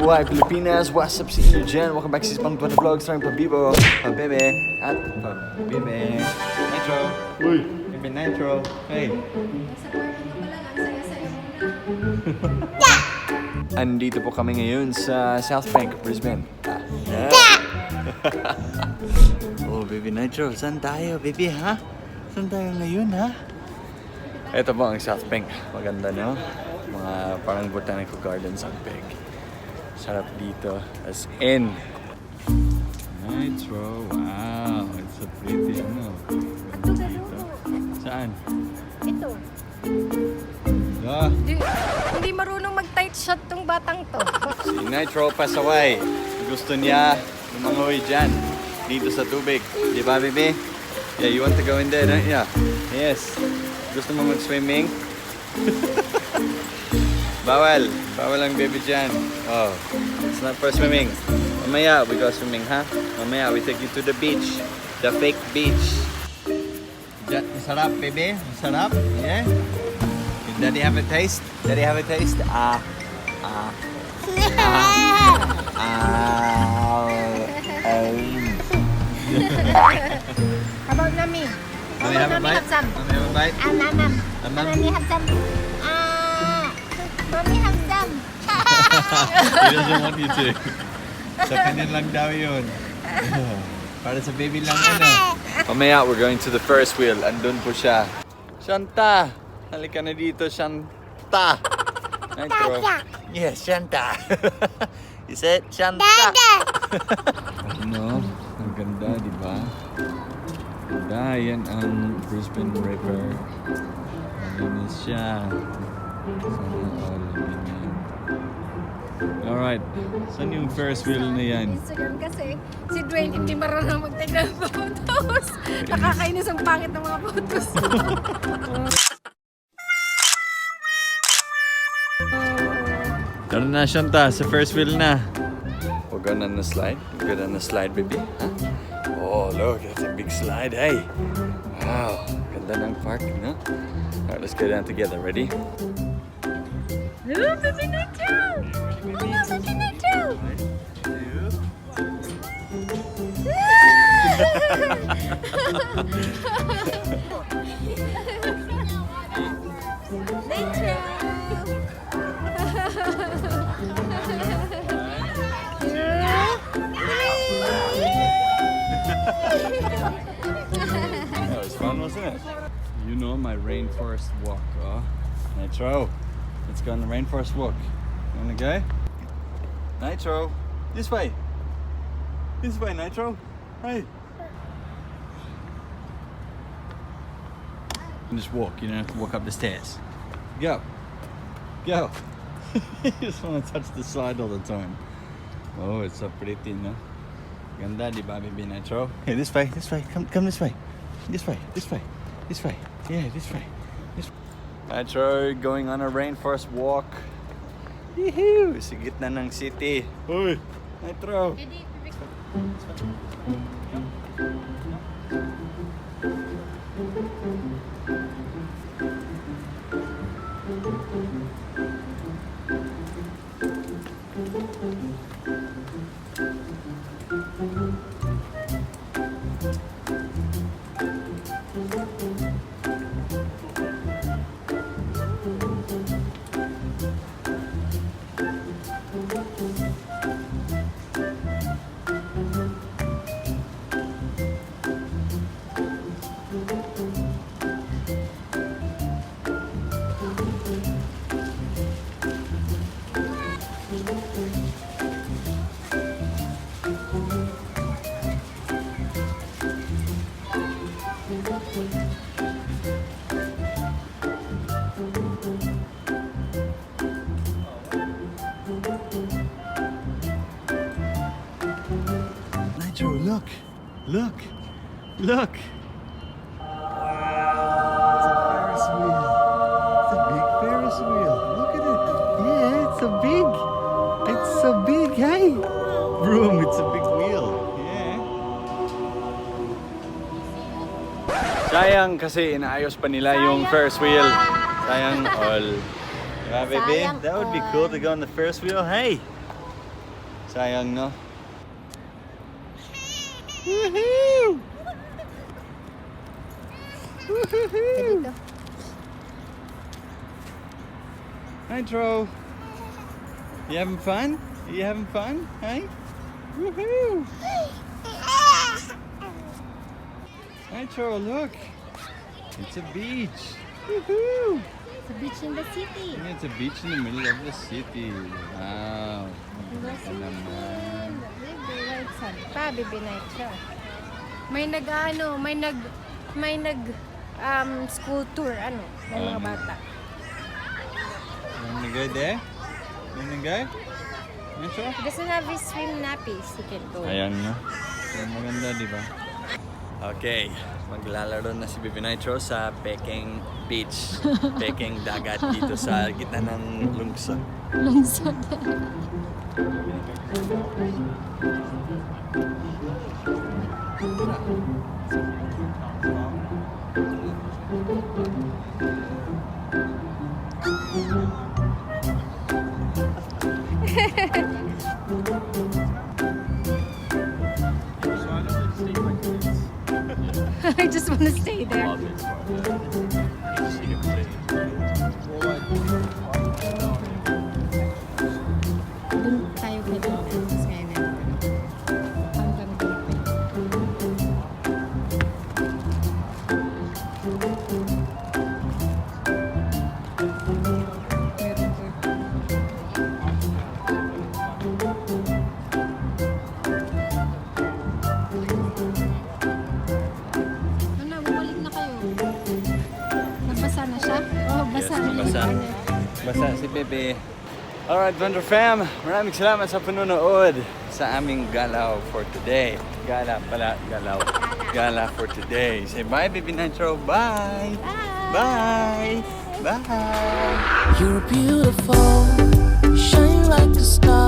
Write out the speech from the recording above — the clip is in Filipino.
Buhay Pilipinas! What's up sa inyo dyan? Welcome back sa Pumunta vlog starring Pabibe, Pabibe, at Pabibe. Nitro! Uy! Pabibe Nitro! Hey! Andito po kami ngayon sa South Bank, Brisbane. Oh, baby Nitro, saan tayo, baby, ha? Saan tayo ngayon, ha? Ito po ang South Bank. Maganda, no? Mga parang botanical gardens ang big. Sarap dito. As in. Nitro, wow. It's so pretty, ano? Dito. Saan? Ito. Hindi marunong mag-tight shot tong batang to. Si Nitro pasaway. Gusto niya lumangoy dyan. Dito sa tubig. Di ba, baby? Yeah, you want to go in there, don't you? Yes. Gusto mo mag-swimming? Bawal. Bawal ang baby dyan. Oh, it's not for swimming. Mamaya, we go swimming, ha? Mamaya, we take you to the beach. The fake beach. Masarap, baby? Masarap? Yeah? Did Daddy have a taste? Daddy have a taste? How about Nami? Let me have a bite. Let me have a bite. Mama. Mommy have some. Mommy have some. He doesn't want you to. Sa kanya lang daw yun. Para sa baby lang ano. Mamaya, we're going to the first wheel. Andun po siya. Shanta! Halika na dito, Shanta! Nitro. Yes, Shanta. You said Shanta. Ano? Ang ganda, di ba? Ganda, yan ang Brisbane River. Malinis siya. Sana all ganyan. Alright, saan yung first wheel na yan? Instagram kasi, si Dwaine hindi marunong mag-take ng photos. Nakakainis ang pangit ng mga photos. Tara na, Shanta, sa first wheel na. We'll go on the slide. We'll go on the slide, baby. Huh? Oh, look, that's a big slide. Hey! Wow, ganda ng park, no? Alright, let's go down together. Ready? Hello, Baby Nitro! Hello, Baby Nitro! Nitro! That was fun, wasn't it? You know my rainforest walk, oh? Nitro, let's go on the rainforest walk. You wanna go? Nitro, this way. This way, Nitro. Hey. And just walk, you don't have to walk up the stairs. Go. Go. You just want to touch the slide all the time. Oh, it's so pretty, no? Ganda, di ba, baby Nitro? Hey, this way, this way. Come this way. This way, this way, this way. Yeah, this way. This way. Nitro going on a rainforest walk. Yee-hoo! Sa gitna ng city. Uy! Nitro! Nitro, look! Look! Look! Wow! It's a Ferris wheel. It's a big Ferris wheel. Look at it. Yeah, it's so big. It's so big. Hey! Broom, it's a big wheel. Yeah. Sayang kasi inaayos pa nila yung Ferris wheel. Sayang all. Diba, baby? Sayang That would be cool to go on the Ferris wheel. Hey! Sayang, no? Woohoo! Dito. Nitro! You having fun? Are you having fun? Hey? Woohoo! Nitro, look! It's a beach! Woohoo! It's a beach in the city. Yeah, it's a beach in the middle of the city. Wow! Ganda naman. Pabibe Nitro. May school tour ng mga bata. You wanna go there? You wanna go? Nitro? He doesn't have his swim nappies. He can go. Ayan nga. So, maganda, di ba? Okay, maglalaro na si Baby Nitro sa Pekeng Beach. Pekeng Dagat dito sa gitna ng lungsod. Lungsod. I just want to stay there. Doon tayo pwede na. Tapos ngayon na. Hanggang dito. Meron po. Ano, bumalik na kayo. Nabasa na siya? Oh, basa na yung basa. ano. Basa si Bebe. Alright, Wonder Fam. Maraming salamat sa panonood sa aming galaw for today. Gala pala, galaw. Gala for today. Say bye, Baby Nitro. Bye. Bye. Bye. You're beautiful, you shine like a star.